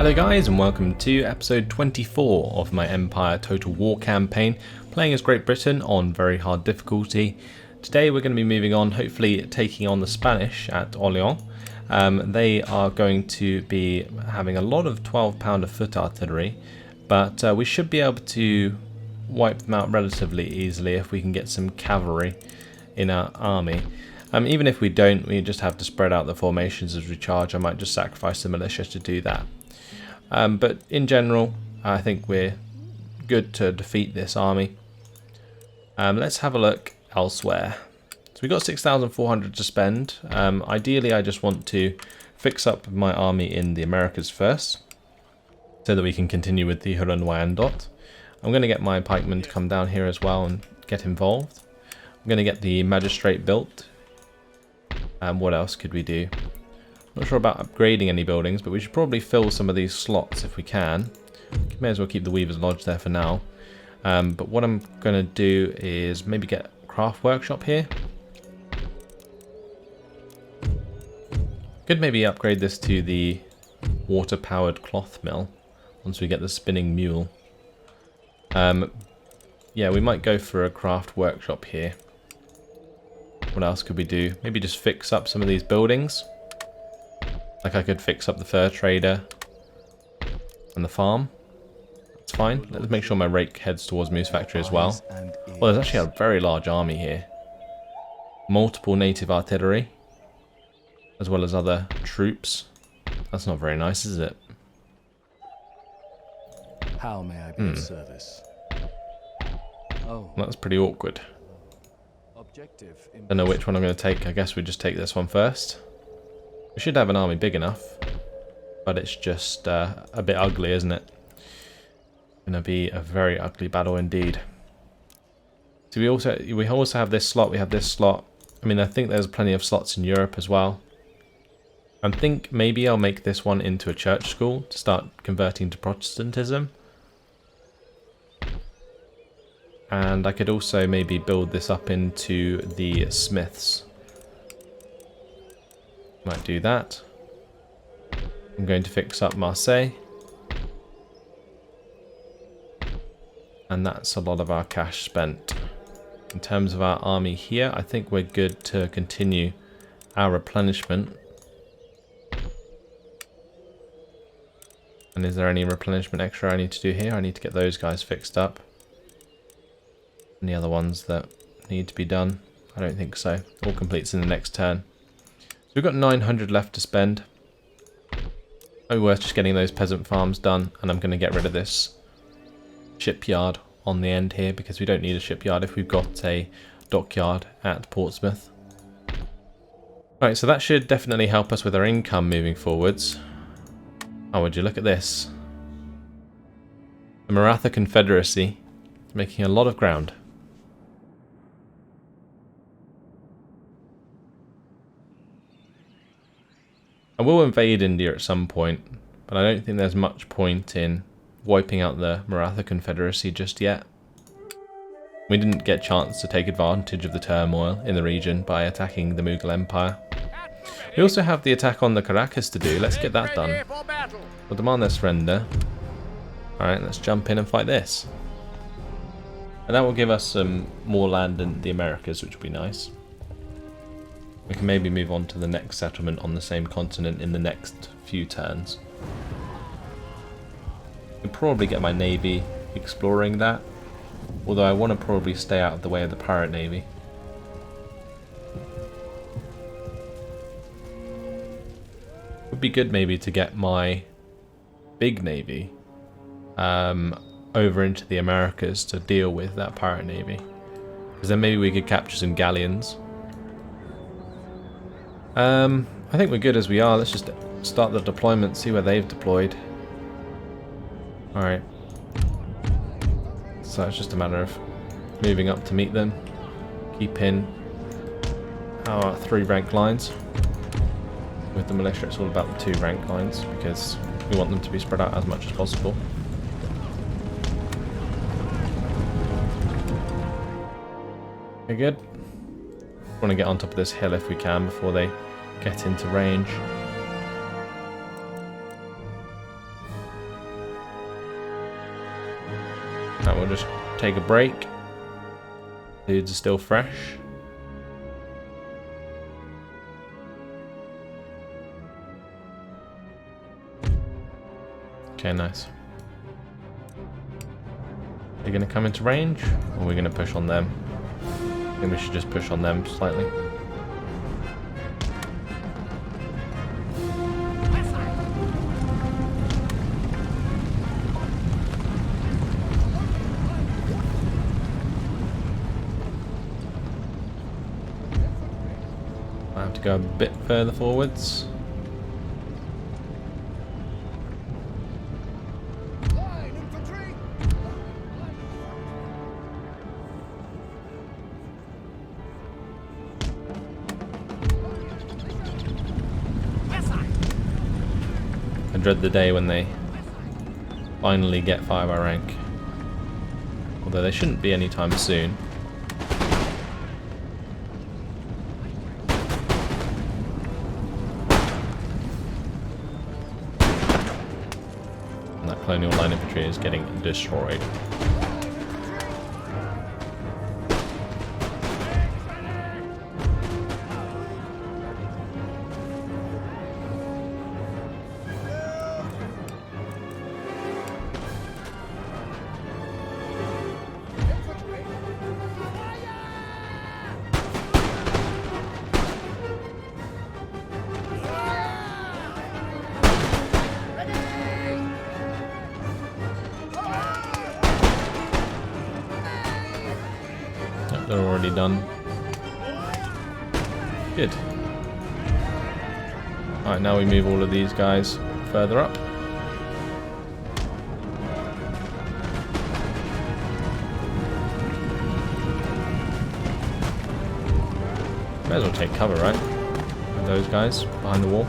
Hello guys, and welcome to episode 24 of my Empire Total War campaign, playing as Great Britain on very hard difficulty. Today we're going to be moving on, hopefully taking on the Spanish at Orleans. They are going to be having a lot of 12-pounder foot artillery, but we should be able to wipe them out relatively easily if we can get some cavalry in our army. Even if we don't, we just have to spread out the formations as we charge. I might just sacrifice the militia to do that. But in general, I think we're good to defeat this army. Let's have a look elsewhere. So we've got 6,400 to spend. Ideally, I just want to fix up my army in the Americas first, so that we can continue with the Huron-Wyandot. I'm going to get my pikemen to come down here as well and get involved. I'm going to get the magistrate built. What else could we do? Not sure about upgrading any buildings, but we should probably fill some of these slots if we can. May as well keep the Weaver's Lodge there for now. But what I'm going to do is maybe get a craft workshop here. Could maybe upgrade this to the water-powered cloth mill once we get the spinning mule. Yeah, we might go for a craft workshop here. What else could we do? Maybe just fix up some of these buildings. Like I could fix up the fur trader and the farm. That's fine. Let's make sure my rake heads towards Moose Factory as well. Well, there's actually a very large army here. Multiple native artillery, as well as other troops. That's not very nice, is it? How may I be of service? Oh, That's pretty awkward. objective. Don't know which one I'm going to take. I guess we just take this one first. We should have an army big enough, but it's just a bit ugly, isn't it? Going to be a very ugly battle indeed. So we also have this slot. We have this slot. I mean, I think there's plenty of slots in Europe as well. I think maybe I'll make this one into a church school to start converting to Protestantism. And I could also maybe build this up into the smiths. Might do that. I'm going to fix up Marseille. And that's a lot of our cash spent. In terms of our army here, I think we're good to continue our replenishment. And is there any replenishment extra I need to do here? I need to get those guys fixed up. And the other ones that need to be done? I don't think so. All completes in the next turn. So we've got 900 left to spend. Maybe worth just getting those peasant farms done, and I'm going to get rid of this shipyard on the end here because we don't need a shipyard if we've got a dockyard at Portsmouth. Right, so that should definitely help us with our income moving forwards. Oh, would you look at this? The Maratha Confederacy is making a lot of ground. I will invade India at some point, but I don't think there's much point in wiping out the Maratha Confederacy just yet. We didn't get a chance to take advantage of the turmoil in the region by attacking the Mughal Empire. We also have the attack on the Caracas to do. Let's get that done. We'll demand their surrender. Alright, let's jump in and fight this. And that will give us some more land in the Americas, which will be nice. We can maybe move on to the next settlement on the same continent in the next few turns. I can probably get my navy exploring that, although I want to probably stay out of the way of the pirate navy. It would be good maybe to get my big navy over into the Americas to deal with that pirate navy, because then maybe we could capture some galleons. I think we're good as we are. Let's just start the deployment, see where they've deployed. Alright. So it's just a matter of moving up to meet them. Keep in our 3 rank lines. With the militia, it's all about the 2 rank lines because we want them to be spread out as much as possible. Okay, good. Want to get on top of this hill if we can before they get into range. Now we'll just take a break. Dudes are still fresh. Okay, nice. They're going to come into range, or we're going to push on them? I think we should just push on them slightly. I have to go a bit further forwards. I dread the day when they finally get fire by rank. Although they shouldn't be anytime soon. And that colonial line infantry is getting destroyed. They're already done. Good. Alright, now we move all of these guys further up. May as well take cover, right? With those guys behind the wall.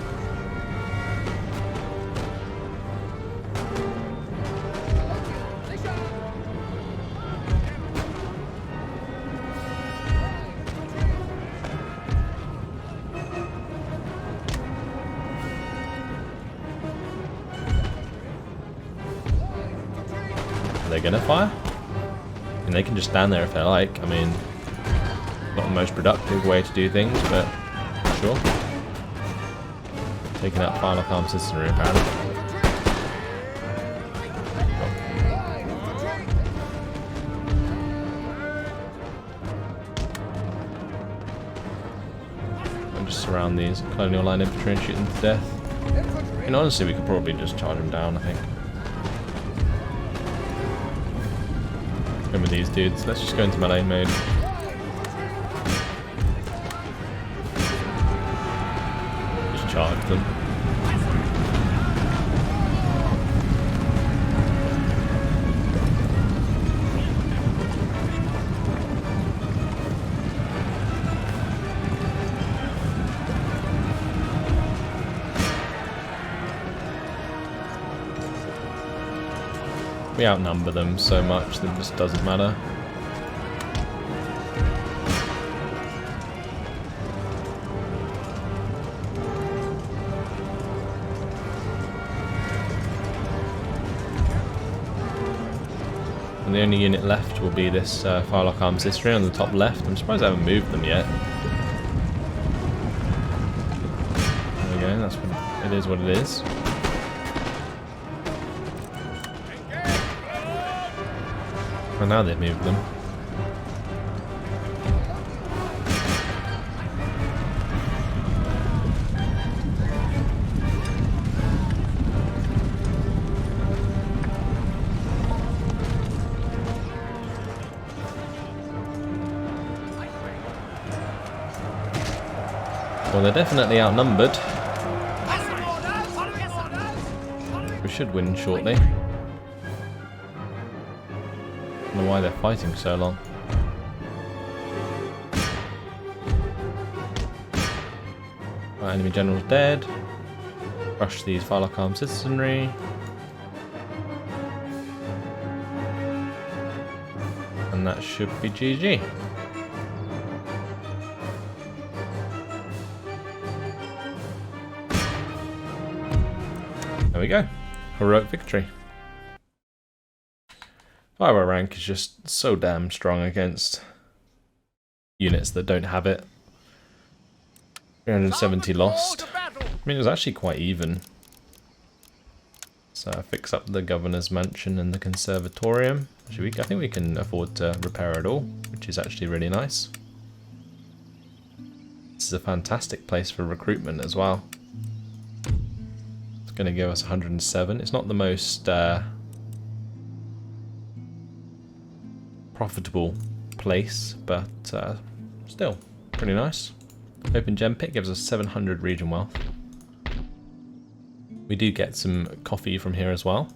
Are they gonna fire? I mean, they can just stand there if they like. I mean, not the most productive way to do things, but sure. Taking out final calm citizenry apparently. And just surround these colonial line infantry and shoot them to death. And honestly, we could probably just charge them down, I think. With these dudes, let's just go into melee mode. Just charge them. We outnumber them so much that it just doesn't matter. And the only unit left will be this Firelock Arms History on the top left. I'm surprised I haven't moved them yet. There we go, that's what it is what it is. Well, now they've moved them. Well, they're definitely outnumbered. We should win shortly. I don't know why they're fighting so long. Right, enemy general's dead. Rush these Firelock Armed Citizenry. And that should be GG. There we go. Heroic victory. Our rank is just so damn strong against units that don't have it. 370 lost. I mean, it was actually quite even. So fix up the governor's mansion and the conservatorium. Actually, I think we can afford to repair it all, which is actually really nice. This is a fantastic place for recruitment as well. It's going to give us 107. It's not the most profitable place, but still pretty nice. Open gem pit gives us 700 region wealth. We do get some coffee from here as well.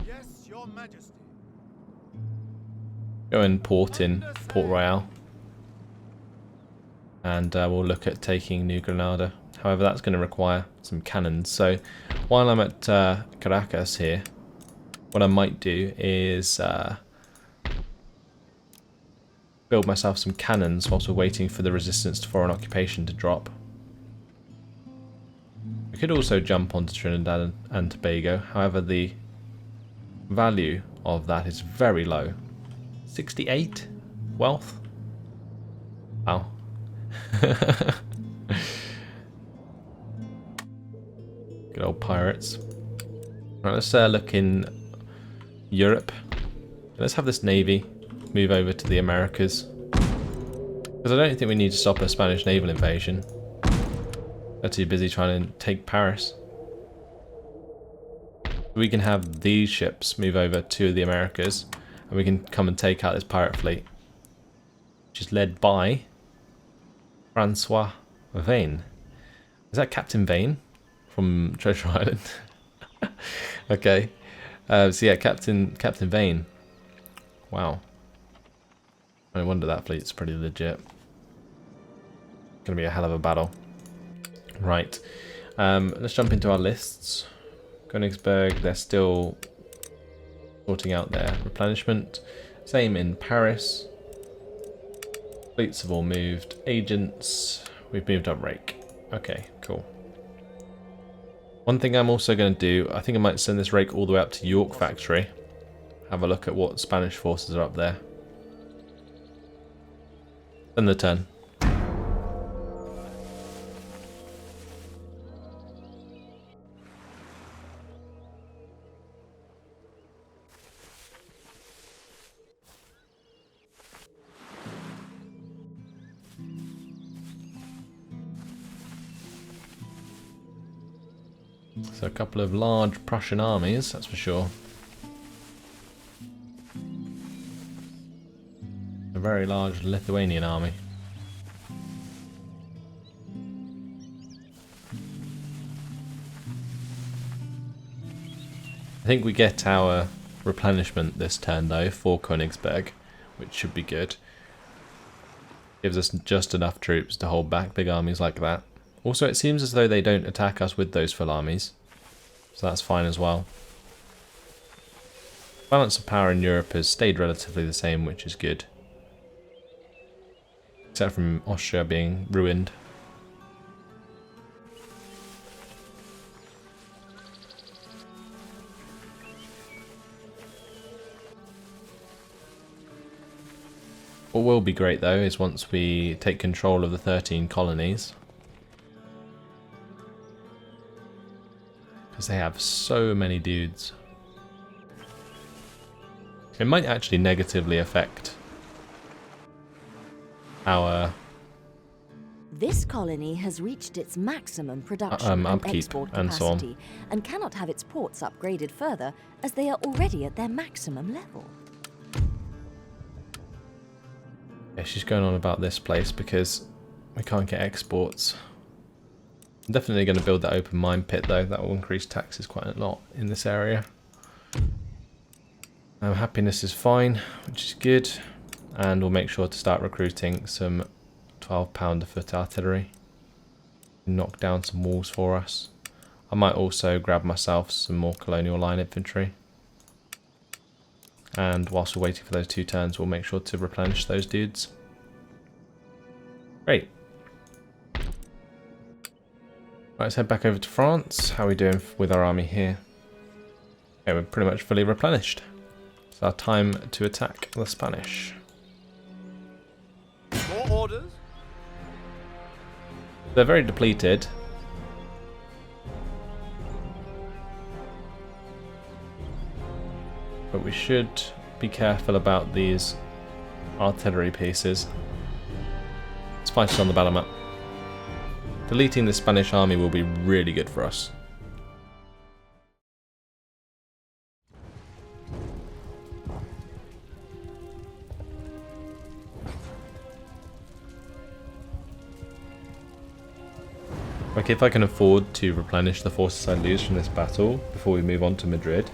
Yes, Your Majesty. Go and port in Port Royal. And we'll look at taking New Granada. However, that's going to require some cannons. So while I'm at Caracas here, what I might do is build myself some cannons whilst we're waiting for the resistance to foreign occupation to drop. We could also jump onto Trinidad and Tobago. However, the value of that is very low. 68 wealth? Wow. Good old pirates. Right, let's look in Europe. Let's have this navy move over to the Americas. Because I don't think we need to stop a Spanish naval invasion. They're too busy trying to take Paris. We can have these ships move over to the Americas, and we can come and take out this pirate fleet, which is led by Francois Vane. Is that Captain Vane from Treasure Island? Okay. So yeah, Captain Vane. Wow. No wonder that fleet's pretty legit. Gonna be a hell of a battle. Right. Let's jump into our lists. Königsberg, they're still sorting out their replenishment. Same in Paris. Fleets have all moved. Agents, we've moved up rake. Okay, cool. One thing I'm also going to do, I think I might send this rake all the way up to York Factory. Have a look at what Spanish forces are up there. Then the turn. So a couple of large Prussian armies, that's for sure. A very large Lithuanian army. I think we get our replenishment this turn though for Königsberg, which should be good. Gives us just enough troops to hold back big armies like that. Also, it seems as though they don't attack us with those full armies, so that's fine as well. Balance of power in Europe has stayed relatively the same, which is good. Except from Austria being ruined. What will be great though is once we take control of the 13 colonies. Because they have so many dudes. It might actually negatively affect our This colony has reached its maximum production and upkeep export and so on. capacity and cannot have its ports upgraded further as they are already at their maximum level. Yeah, she's going on about this place because we can't get exports. I'm definitely going to build that open mine pit though. That will increase taxes quite a lot in this area. Happiness is fine, which is good. And we'll make sure to start recruiting some 12-pounder foot artillery. Knock down some walls for us. I might also grab myself some more colonial line infantry. And whilst we're waiting for those 2 turns, we'll make sure to replenish those dudes. Great. Right, let's head back over to France. How are we doing with our army here? Okay, we're pretty much fully replenished. It's our time to attack the Spanish. More orders? They're very depleted. But we should be careful about these artillery pieces. Let's fight it on the battle map. Deleting the Spanish army will be really good for us. Okay, if I can afford to replenish the forces I lose from this battle before we move on to Madrid,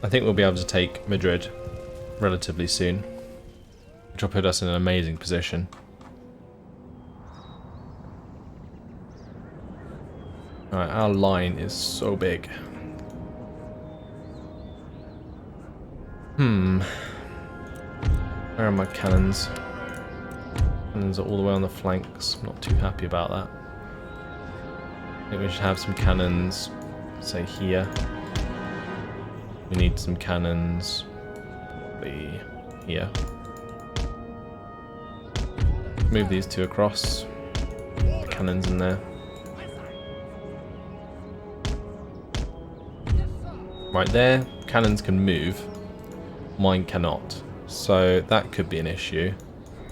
I think we'll be able to take Madrid relatively soon, which will put us in an amazing position. Alright, our line is so big. Where are my cannons? Cannons are all the way on the flanks. I'm not too happy about that. I think we should have some cannons, say here. We need some cannons, probably here. Move these two across. The cannons in there. Right there, cannons can move. Mine cannot. So that could be an issue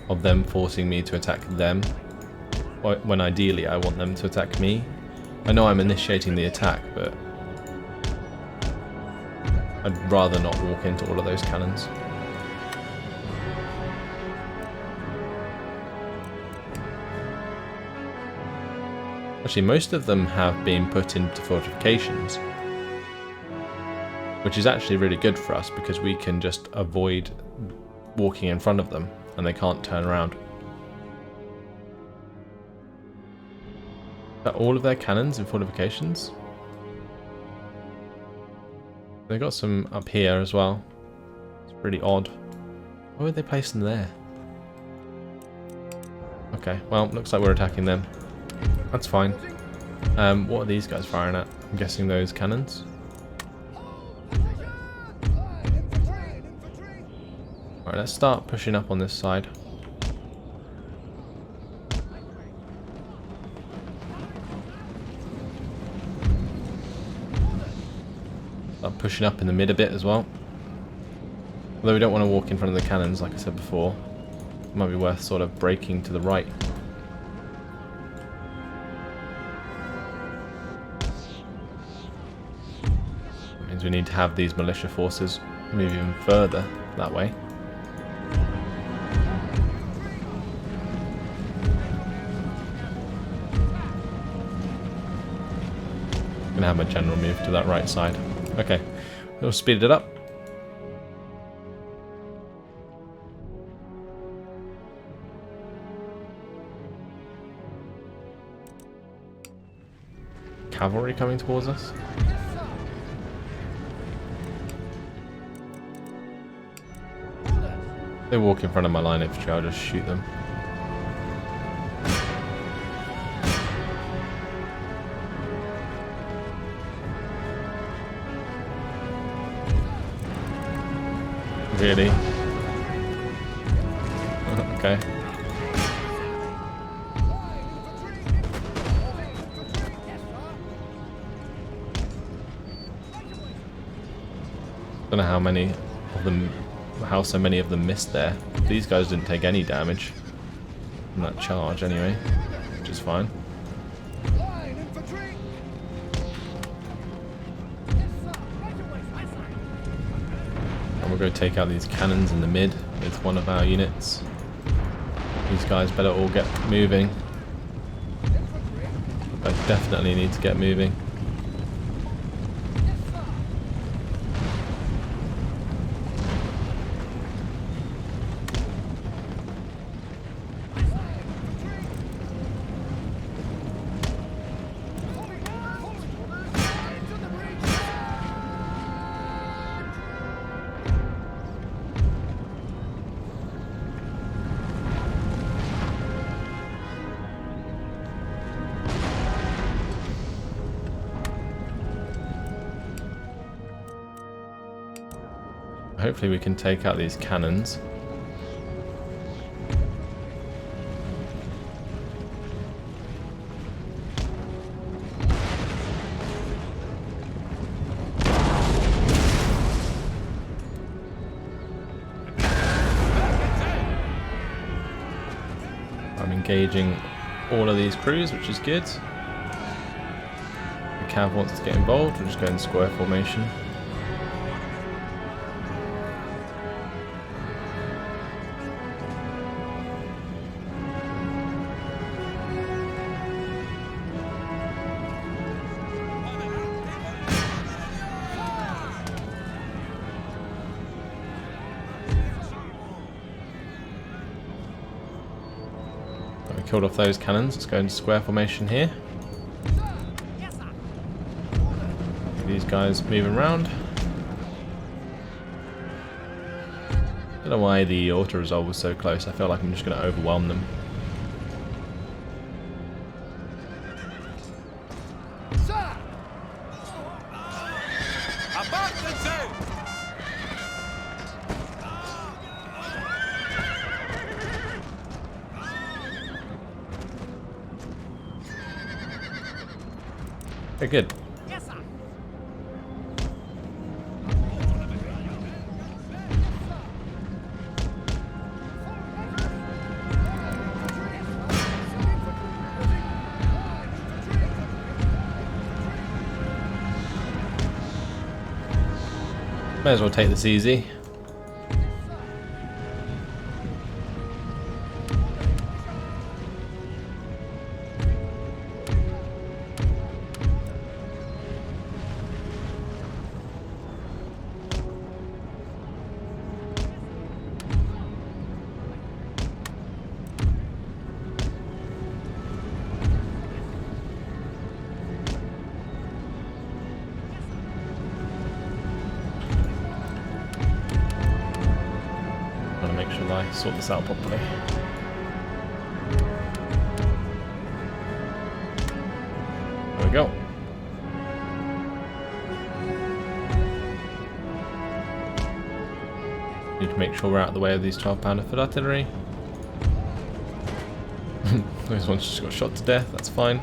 of them forcing me to attack them, when ideally I want them to attack me. I know I'm initiating the attack, but I'd rather not walk into all of those cannons. Actually, most of them have been put into fortifications, which is actually really good for us because we can just avoid walking in front of them and they can't turn around. Are all of their cannons in fortifications? They got some up here as well. It's pretty odd. Why would they place them there? Okay, well, looks like we're attacking them. That's fine. What are these guys firing at? I'm guessing those cannons. Alright, let's start pushing up on this side. Start pushing up in the mid a bit as well. Although we don't want to walk in front of the cannons, like I said before. It might be worth sort of breaking to the right. That means we need to have these militia forces move even further that way. Gonna have my general move to that right side. Okay, we'll speed it up. Cavalry coming towards us. They walk in front of my line infantry, I'll just shoot them. Really? Okay. Don't know how many of them, how so many of them missed there. These guys didn't take any damage from that charge anyway, which is fine. And we'll go take out these cannons in the mid with one of our units. These guys better all get moving. I definitely need to get moving. hopefully we can take out these cannons. I'm engaging all of these crews, which is good. The cav wants to get involved, we'll just go in square formation. Killed off those cannons. Let's go into square formation here. These guys moving around. Don't know why the auto resolve was so close. I feel like I'm just going to overwhelm them. Very good. May as well take this easy. Make sure I sort this out properly. There we go. Need to make sure we're out of the way of these 12-pounder foot artillery. Those ones just got shot to death, that's fine.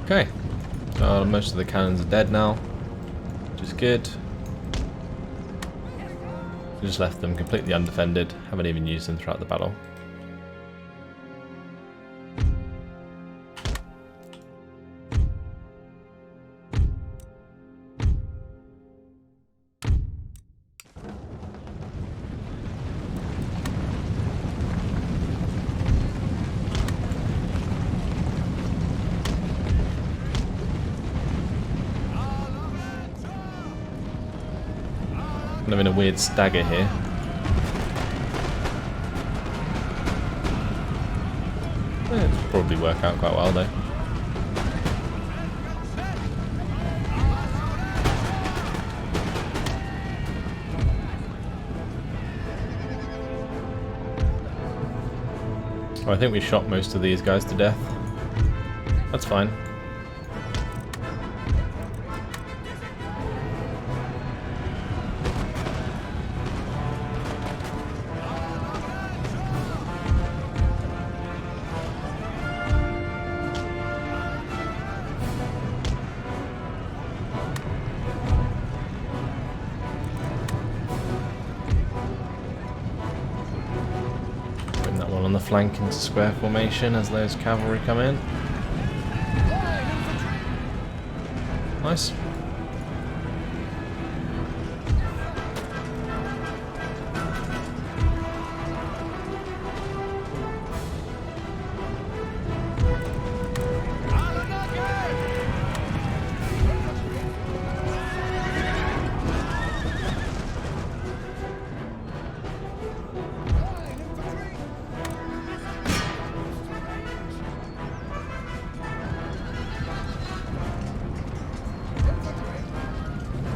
Okay. Most of the cannons are dead now, which is good. We just left them completely undefended, haven't even used them throughout the battle. I'm in a weird stagger here. It'll probably work out quite well though. Oh, I think we shot most of these guys to death. That's fine. On the flank into square formation as those cavalry come in. Nice.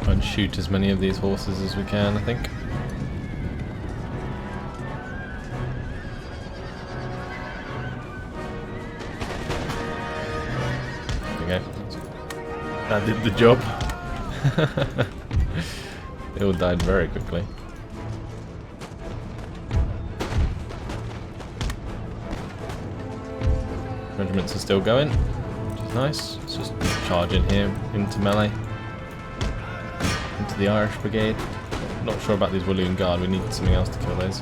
And shoot as many of these horses as we can, I think. There we go. Let's That did the job. They all died very quickly. Regiments are still going, which is nice. Let's just charge in here into melee. Into the Irish Brigade. Not sure about these Walloon Guard, we need something else to kill those.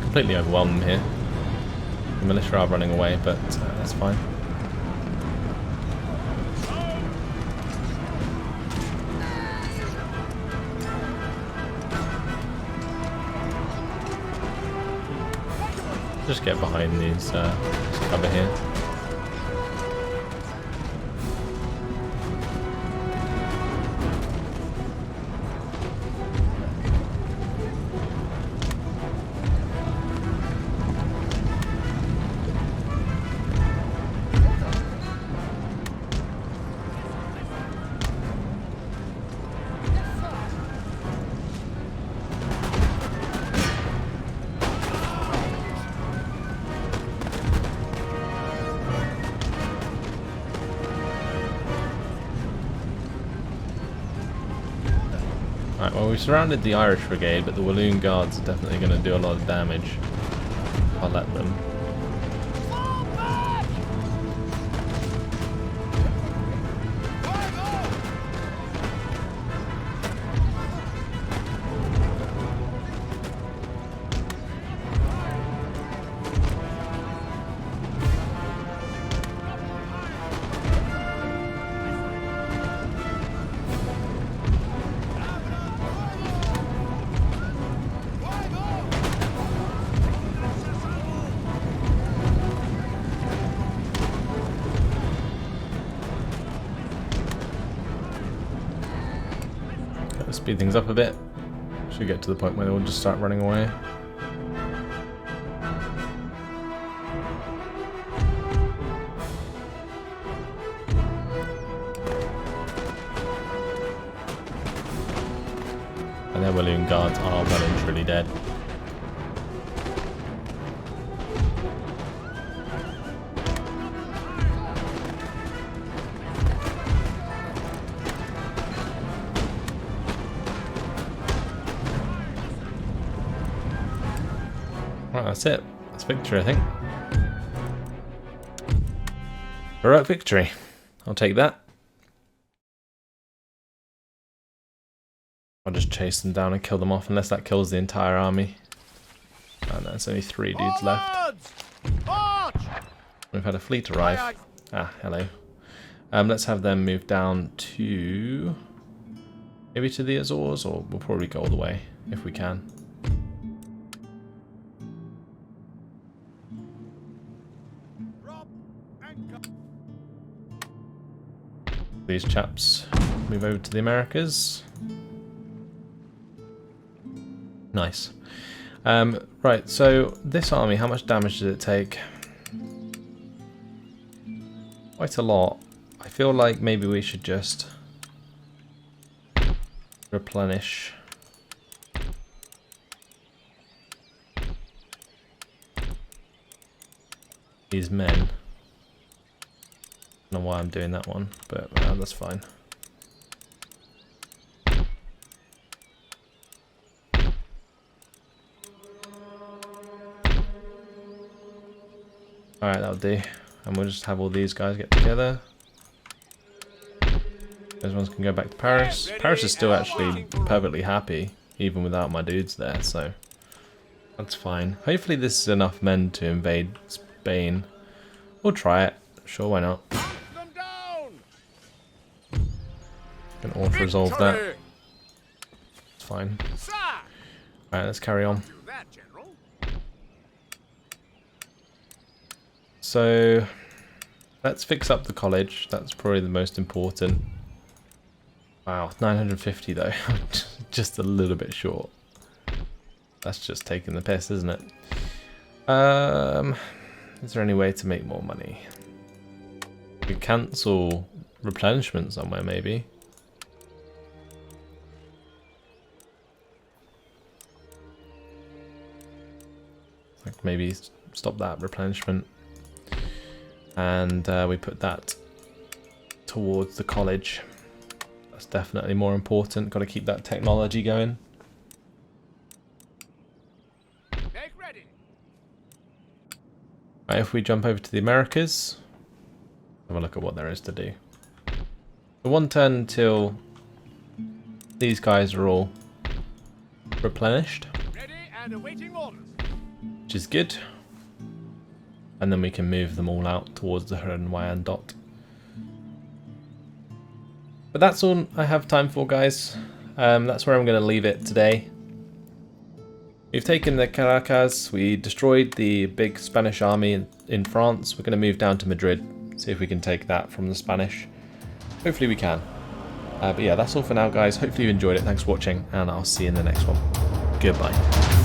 Completely overwhelmed them here. The militia are running away, but that's fine. Just get behind these this cover here. Right, well, we surrounded the Irish Brigade, but the Walloon Guards are definitely going to do a lot of damage. I'll let them. Speed things up a bit. Should get to the point where they'll just start running away. And their Walloon Guards are well and truly dead. Right, that's it. That's victory, I think. Heroic victory. I'll take that. I'll just chase them down and kill them off, unless that kills the entire army. And there's only 3 dudes left. We've had a fleet arrive. Ah, hello. Let's have them move down to... maybe to the Azores, or we'll probably go all the way, if we can. These chaps move over to the Americas. Nice. Right, so this army, how much damage did it take? Quite a lot. I feel like maybe we should just replenish. These men. I don't know why I'm doing that one, but that's fine. Alright, that'll do. And we'll just have all these guys get together. Those ones can go back to Paris. Paris is still actually perfectly happy, even without my dudes there, so that's fine. Hopefully this is enough men to invade Spain. We'll try it. Sure, why not? Can auto-resolve that. It's fine. Alright, let's carry on. So, let's fix up the college. That's probably the most important. Wow, 950 though. Just a little bit short. That's just taking the piss, isn't it? Is there any way to make more money? We cancel replenishment somewhere, maybe. Like maybe stop that replenishment. And we put that towards the college. That's definitely more important. Got to keep that technology going. Make ready. Right, if we jump over to the Americas, have a look at what there is to do. The one turn until these guys are all replenished, Ready and awaiting orders. which is good. And then we can move them all out towards the Huan dot. But that's all I have time for, guys. That's where I'm going to leave it today. We've taken the Caracas, we destroyed the big Spanish army in France. We're going to move down to Madrid, see if we can take that from the Spanish. Hopefully we can. But yeah, that's all for now, guys. Hopefully you enjoyed it. Thanks for watching, and I'll see you in the next one. Goodbye.